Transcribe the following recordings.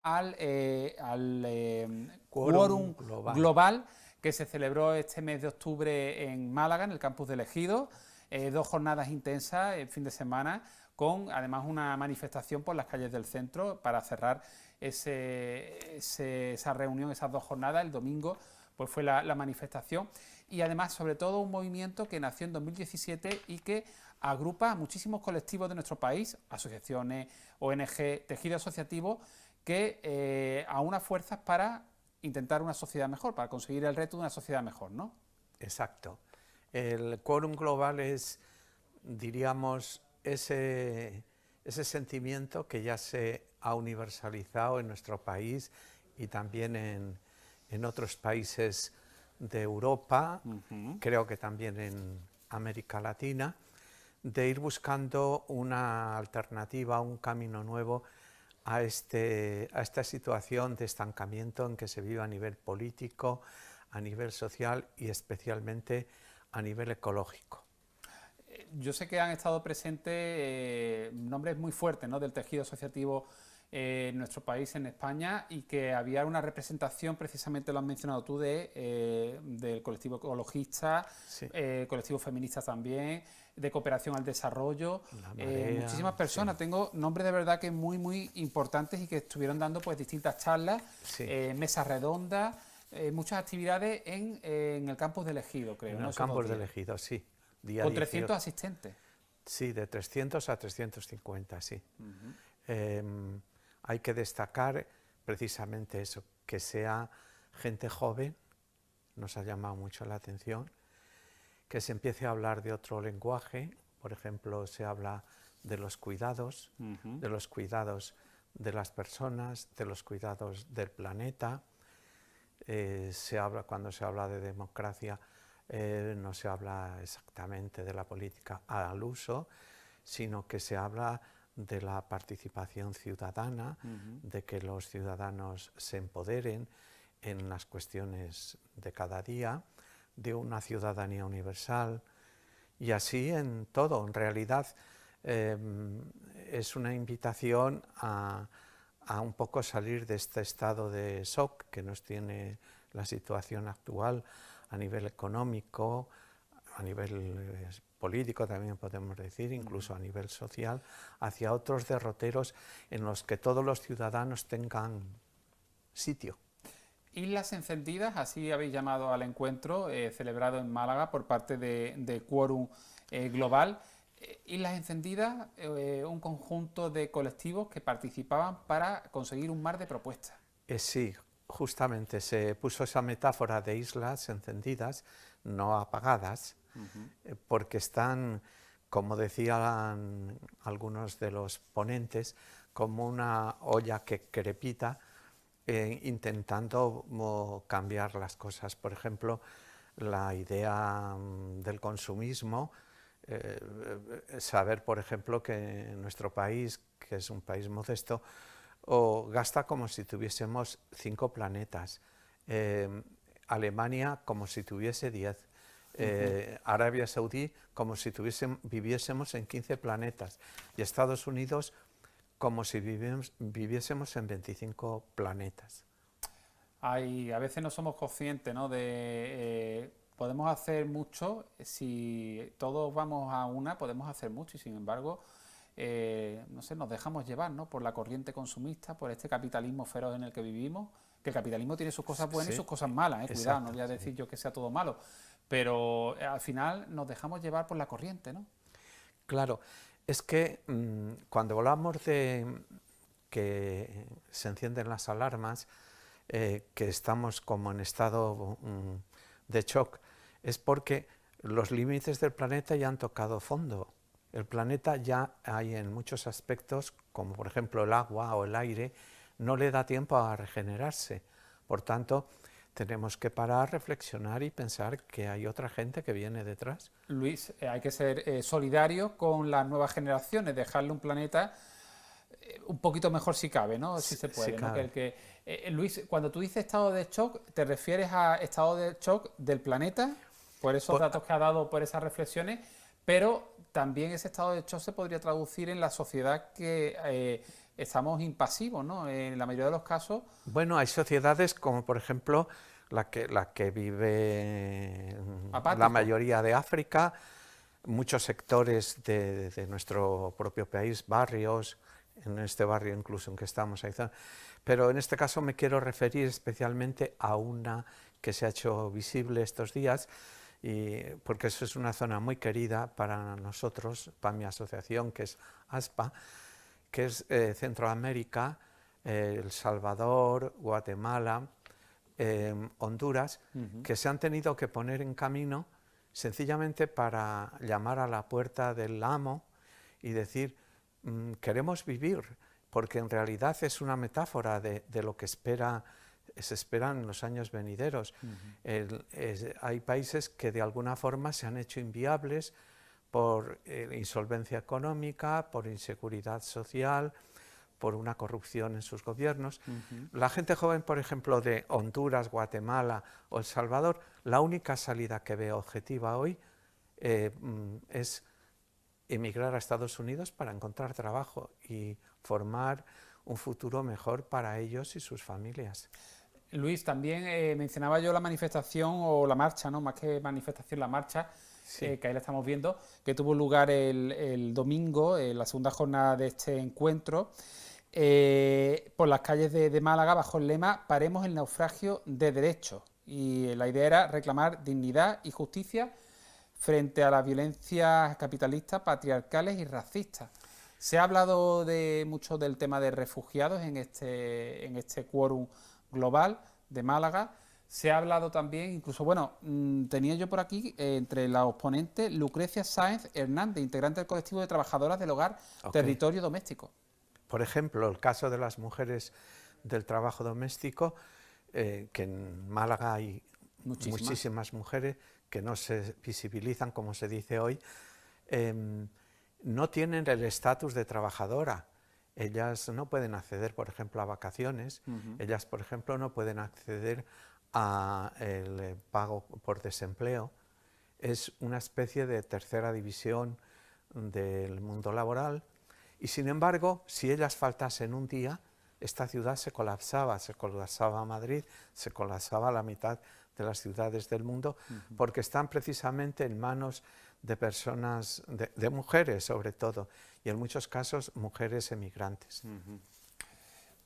al Quórum Quórum Global que se celebró este mes de octubre en Málaga, en el campus del Ejido. 2 jornadas intensas el fin de semana, con además una manifestación por las calles del centro para cerrar esa reunión, esas 2 jornadas. El domingo pues fue la manifestación, y además sobre todo un movimiento que nació en 2017 y que agrupa a muchísimos colectivos de nuestro país, asociaciones, ONG, tejido asociativo, que aúna fuerzas para intentar una sociedad mejor, para conseguir el reto de una sociedad mejor, ¿no? Exacto. El Quórum Global es, diríamos, ese sentimiento que ya se ha universalizado en nuestro país y también en otros países de Europa, creo que también en América Latina, de ir buscando una alternativa, un camino nuevo a esta situación de estancamiento en que se vive a nivel político, a nivel social y especialmente a nivel ecológico. Yo sé que han estado presentes nombres muy fuertes, ¿no?, del tejido asociativo en nuestro país, en España, y que había una representación, precisamente lo has mencionado tú, del colectivo ecologista, Sí. colectivo feminista también, de cooperación al desarrollo, La Marea, muchísimas personas. sí. Tengo nombres de verdad que muy importantes y que estuvieron dando pues distintas charlas, Sí. mesas redondas, muchas actividades en el campus del Ejido, creo, En ¿no? el campus del Ejido, sí. Día Con 18. 300 asistentes. Sí, de 300 a 350, sí. Hay que destacar precisamente eso, que sea gente joven, nos ha llamado mucho la atención, que se empiece a hablar de otro lenguaje. Por ejemplo, se habla de los cuidados, de los cuidados de las personas, de los cuidados del planeta. Cuando se habla de democracia, no se habla exactamente de la política al uso, sino que se habla de la participación ciudadana, de que los ciudadanos se empoderen en las cuestiones de cada día, de una ciudadanía universal, y así en todo. En realidad es una invitación a un poco salir de este estado de shock que nos tiene la situación actual a nivel económico, a nivel político también podemos decir, incluso a nivel social, hacia otros derroteros en los que todos los ciudadanos tengan sitio. Islas Encendidas, así habéis llamado al encuentro celebrado en Málaga por parte de Quórum Global. Islas Encendidas, un conjunto de colectivos que participaban para conseguir un mar de propuestas. Sí, justamente se puso esa metáfora de islas encendidas, no apagadas, porque están, como decían algunos de los ponentes, como una olla que crepita, intentando cambiar las cosas. Por ejemplo, la idea del consumismo, saber, por ejemplo, que nuestro país, que es un país modesto, gasta como si tuviésemos 5 planetas, Alemania como si tuviese 10, Arabia Saudí como si viviésemos en 15 planetas, y Estados Unidos como si viviésemos en 25 planetas. A veces no somos conscientes, ¿no?, podemos hacer mucho, si todos vamos a una, podemos hacer mucho, y sin embargo, no sé, nos dejamos llevar, ¿no?, por la corriente consumista, por este capitalismo feroz en el que vivimos, que el capitalismo tiene sus cosas buenas y sus cosas malas, cuidado, no voy a decir yo que sea todo malo, pero al final nos dejamos llevar por la corriente, ¿no? Claro, es que cuando hablamos de que se encienden las alarmas, que estamos como en estado de shock, es porque los límites del planeta ya han tocado fondo. El planeta ya hay en muchos aspectos, como por ejemplo el agua o el aire, no le da tiempo a regenerarse. Por tanto, tenemos que parar, reflexionar y pensar que hay otra gente que viene detrás. Luis, hay que ser solidarios con las nuevas generaciones, dejarle un planeta un poquito mejor si cabe, ¿no? Si se puede, si ¿no? cabe. Luis, cuando tú dices estado de shock, ¿te refieres a estado de shock del planeta? Por esos datos que ha dado, por esas reflexiones, pero también ese estado de shock se podría traducir en la sociedad que estamos impasivos, ¿no? En la mayoría de los casos. Bueno, hay sociedades como por ejemplo la que vive la Apático. mayoría de África, muchos sectores de nuestro propio país, barrios, en este barrio incluso en que estamos ahí. Pero en este caso me quiero referir especialmente a una que se ha hecho visible estos días, porque eso es una zona muy querida para nosotros, para mi asociación, que es ASPA, que es Centroamérica, El Salvador, Guatemala, Honduras, que se han tenido que poner en camino sencillamente para llamar a la puerta del amo y decir, queremos vivir, porque en realidad es una metáfora de lo que se esperan en los años venideros. Hay países que de alguna forma se han hecho inviables por insolvencia económica, por inseguridad social, por una corrupción en sus gobiernos. La gente joven, por ejemplo, de Honduras, Guatemala o El Salvador, la única salida que veo objetiva hoy es emigrar a Estados Unidos para encontrar trabajo y formar un futuro mejor para ellos y sus familias. Luis, también mencionaba yo la manifestación o la marcha, ¿no? Más que manifestación, la marcha, Sí. que ahí la estamos viendo, que tuvo lugar el domingo, la segunda jornada de este encuentro, por las calles de Málaga, bajo el lema "Paremos el naufragio de derechos". Y la idea era reclamar dignidad y justicia frente a las violencias capitalistas, patriarcales y racistas. Se ha hablado mucho del tema de refugiados en este quórum global de Málaga. Se ha hablado también, incluso, bueno, tenía yo por aquí, entre los ponentes, Lucrecia Sáenz Hernández, integrante del colectivo de trabajadoras del hogar Territorio Doméstico. Por ejemplo, el caso de las mujeres del trabajo doméstico, que en Málaga hay muchísimas mujeres que no se visibilizan, como se dice hoy, no tienen el estatus de trabajadora. Ellas no pueden acceder, por ejemplo, a vacaciones. Ellas, por ejemplo, no pueden acceder al pago por desempleo. Es una especie de tercera división del mundo laboral. Y sin embargo, si ellas faltasen un día, esta ciudad se colapsaba Madrid, se colapsaba la mitad de las ciudades del mundo, porque están precisamente en manos de personas, de mujeres sobre todo, y en muchos casos mujeres emigrantes.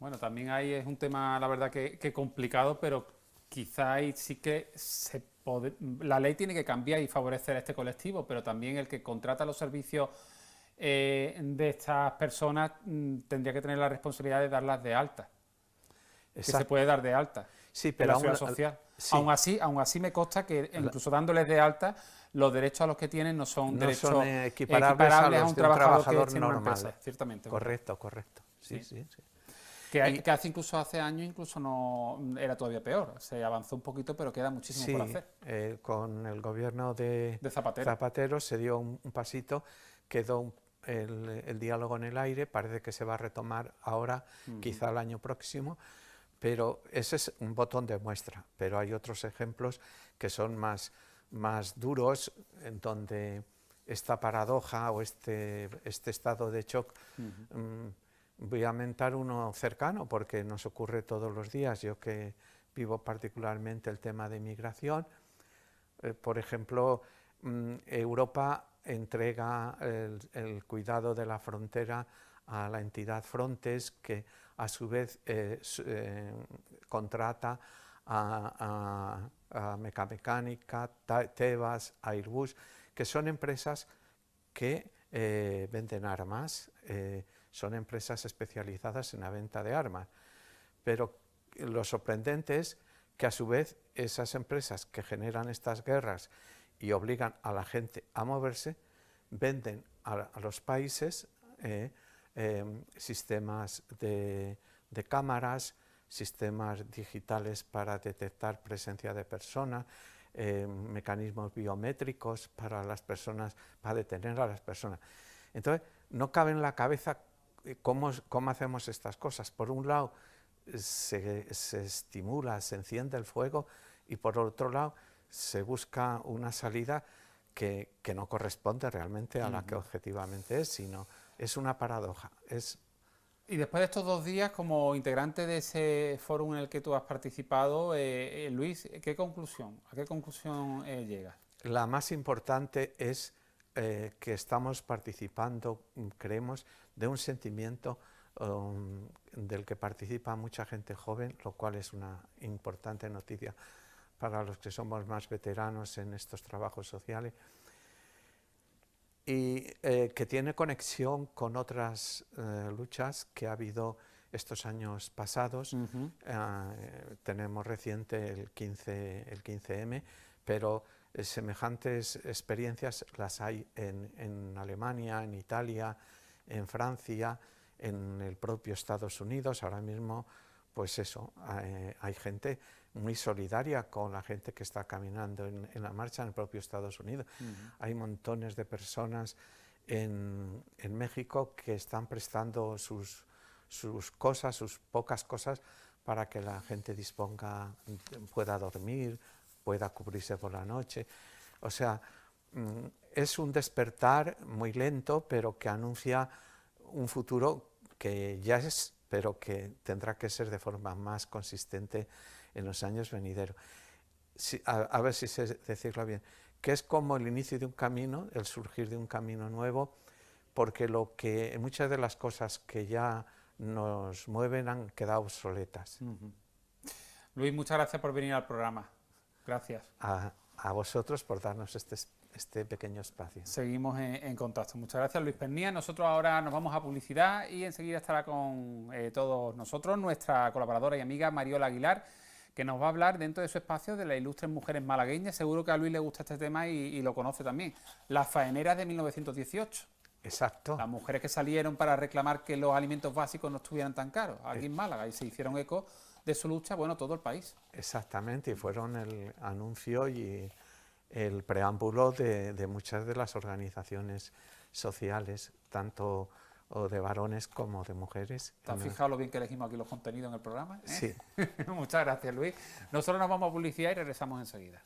Bueno, también ahí es un tema, la verdad, que complicado, pero quizá ahí sí que la ley tiene que cambiar y favorecer a este colectivo, pero también el que contrata los servicios de estas personas tendría que tener la responsabilidad de darlas de alta. Exacto. Que se puede dar de alta sí, pero en la seguridad social. Sí. Aún así me consta que incluso dándoles de alta, los derechos a los que tienen no son derechos son equiparables a un trabajador normal. Ciertamente. Correcto. Sí. Que hace incluso hace años incluso no era todavía peor. Se avanzó un poquito, pero queda muchísimo por hacer. Con el gobierno de Zapatero se dio un pasito, quedó el diálogo en el aire, parece que se va a retomar ahora, quizá el año próximo, pero ese es un botón de muestra. Pero hay otros ejemplos que son más duros, en donde esta paradoja o este estado de shock, voy a mentar uno cercano porque nos ocurre todos los días, yo que vivo particularmente el tema de migración. Por ejemplo, Europa entrega el cuidado de la frontera a la entidad Frontex, que a su vez contrata a Mecamecánica, Tebas, Airbus, que son empresas que venden armas, son empresas especializadas en la venta de armas. Pero lo sorprendente es que a su vez esas empresas que generan estas guerras y obligan a la gente a moverse, venden a los países sistemas de cámaras, sistemas digitales para detectar presencia de personas, mecanismos biométricos para las personas, para detener a las personas. Entonces, no cabe en la cabeza cómo hacemos estas cosas. Por un lado, se estimula, se enciende el fuego, y por otro lado, se busca una salida que no corresponde realmente a la que objetivamente es, sino es una paradoja. Es Y después de estos 2 días, como integrante de ese foro en el que tú has participado, Luis, ¿a qué conclusión llegas? La más importante es que estamos participando, creemos, de un sentimiento del que participa mucha gente joven, lo cual es una importante noticia para los que somos más veteranos en estos trabajos sociales, y que tiene conexión con otras luchas que ha habido estos años pasados. Tenemos reciente el 15M, pero semejantes experiencias las hay en Alemania, en Italia, en Francia, en el propio Estados Unidos. Ahora mismo, pues eso, hay gente muy solidaria con la gente que está caminando en la marcha en el propio Estados Unidos. Hay montones de personas en México que están prestando sus cosas, sus pocas cosas, para que la gente pueda dormir, pueda cubrirse por la noche. O sea, es un despertar muy lento, pero que anuncia un futuro que ya es, pero que tendrá que ser de forma más consistente en los años venideros. A ver si sé decirlo bien, que es como el inicio de un camino, el surgir de un camino nuevo, porque muchas de las cosas que ya nos mueven han quedado obsoletas. Luis, muchas gracias por venir al programa. Gracias. A vosotros por darnos este pequeño espacio. Seguimos en contacto. Muchas gracias, Luis Pernía. Nosotros ahora nos vamos a publicidad y enseguida estará con todos nosotros nuestra colaboradora y amiga Mariola Aguilar, que nos va a hablar dentro de su espacio de las ilustres mujeres malagueñas. Seguro que a Luis le gusta este tema y lo conoce también. Las faeneras de 1918. Exacto. Las mujeres que salieron para reclamar que los alimentos básicos no estuvieran tan caros aquí en Málaga, y se hicieron eco de su lucha, bueno, todo el país. Exactamente, y fueron el anuncio y el preámbulo de muchas de las organizaciones sociales, tanto de varones como de mujeres. ¿Te has fijado lo bien que elegimos aquí los contenidos en el programa? Sí. Muchas gracias, Luis. Nosotros nos vamos a publicidad y regresamos enseguida.